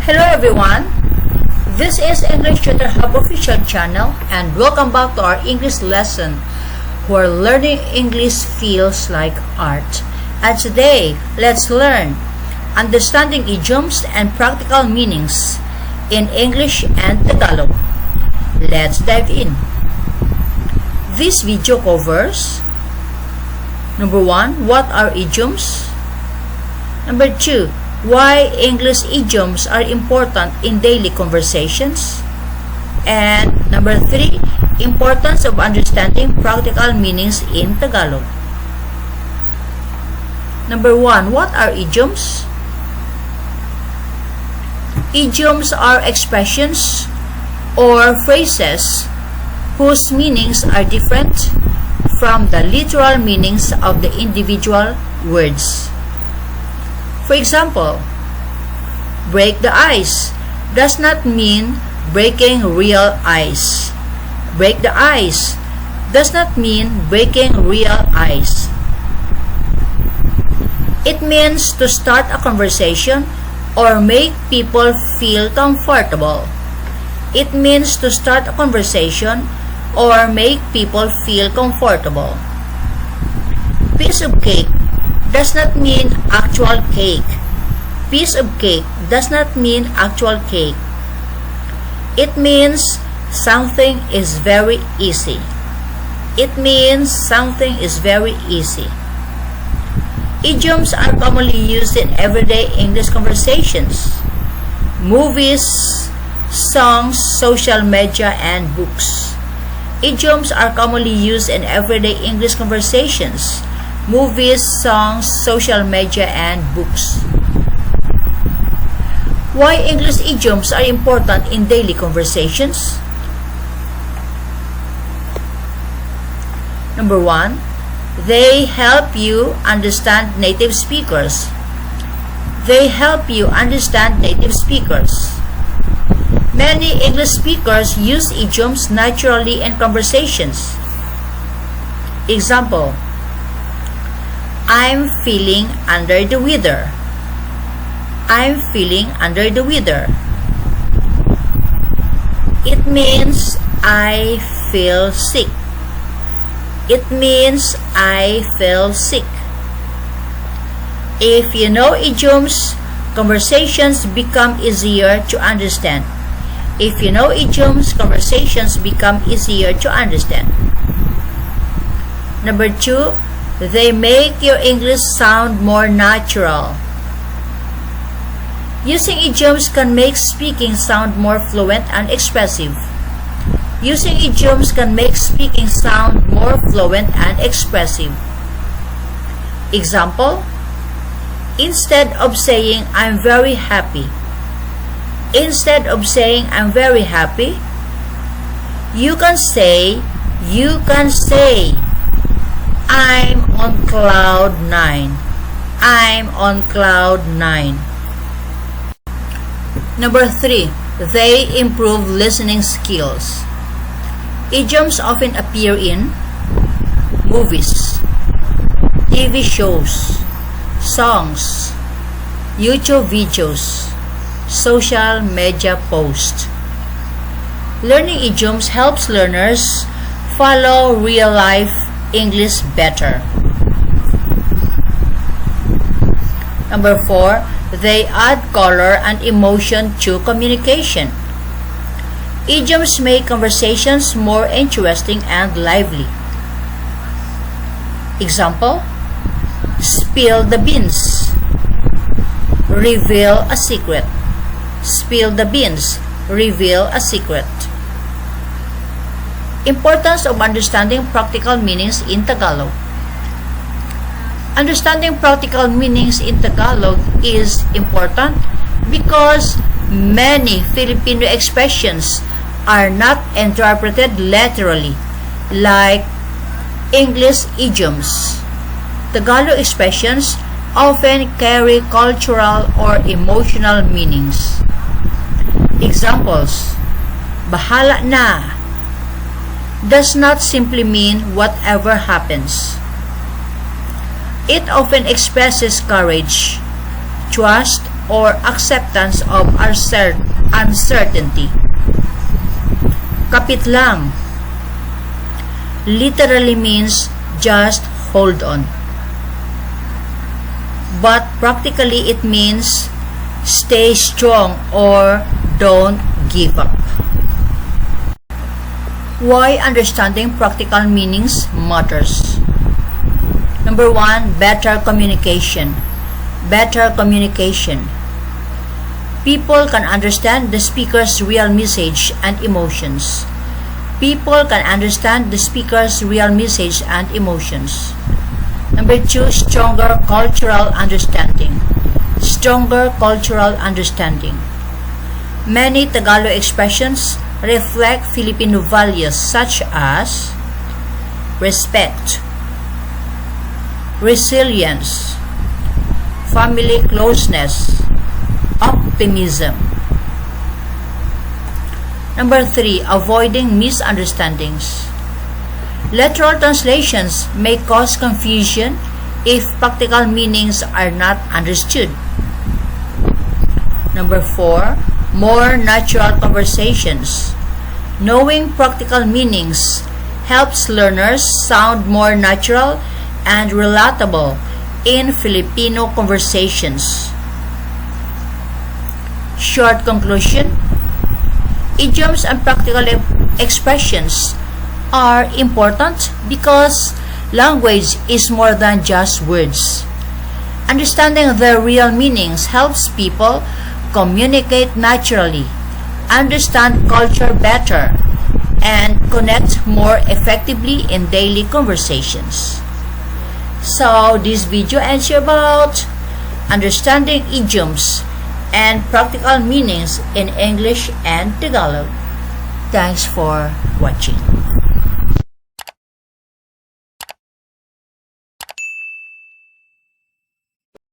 Hello everyone, this is English Tutor official channel and welcome back to our English lesson where learning English feels like art. And today, let's learn understanding idioms and practical meanings in English and Tagalog. Let's dive in. This video covers number 1, what are idioms? Number 2, why English idioms are important in daily conversations. And number 3, importance of understanding practical meanings in Tagalog. Number 1, what are idioms? Idioms are expressions or phrases whose meanings are different from the literal meanings of the individual words. For example, break the ice does not mean breaking real ice. Break the ice does not mean breaking real ice. It means to start a conversation or make people feel comfortable. It means to start a conversation or make people feel comfortable. Piece of cake does not mean actual cake. Piece of cake does not mean actual cake. It means something is very easy. It means something is very easy. Idioms are commonly used in everyday English conversations, movies, songs, social media, and books. Idioms are commonly used in everyday English conversations, movies, songs, social media, and books. Why English idioms are important in daily conversations? Number 1, they help you understand native speakers. They help you understand native speakers. Many English speakers use idioms naturally in conversations. Example, I'm feeling under the weather. I'm feeling under the weather. It means I feel sick. It means I feel sick. If you know idioms, conversations become easier to understand. If you know idioms, conversations become easier to understand. Number 2, they make your English sound more natural. Using idioms can make speaking sound more fluent and expressive. Using idioms can make speaking sound more fluent and expressive. Example, instead of saying I'm very happy, instead of saying I'm very happy, you can say I'm on cloud 9. I'm on cloud 9. Number 3, they improve listening skills. Idioms often appear in movies, TV shows, songs, YouTube videos, social media posts. Learning idioms helps learners follow real-life English better. Number 4, they add color and emotion to communication. Idioms make conversations more interesting and lively. Example, spill the beans, reveal a secret. Spill the beans, reveal a secret. Importance of understanding practical meanings in Tagalog. Understanding practical meanings in Tagalog is important because many Filipino expressions are not interpreted literally, like English idioms. Tagalog expressions often carry cultural or emotional meanings. Examples, bahala na does not simply mean whatever happens. It often expresses courage, trust, or acceptance of uncertainty. Kapit lang literally means just hold on. But practically it means stay strong or don't give up. Why understanding practical meanings matters. Number 1, better communication. Better communication. People can understand the speaker's real message and emotions. People can understand the speaker's real message and emotions. Number 2, stronger cultural understanding. Stronger cultural understanding. Many Tagalog expressions reflect Filipino values such as respect, resilience, family closeness, optimism. Number 3, avoiding misunderstandings. Literal translations may cause confusion if practical meanings are not understood. Number 4, more natural conversations. Knowing practical meanings helps learners sound more natural and relatable in Filipino conversations. Short conclusion: idioms and practical expressions are important because language is more than just words. Understanding their real meanings helps people communicate naturally, understand culture better, and connect more effectively in daily conversations. So, this video ends about understanding idioms and practical meanings in English and Tagalog. Thanks for watching.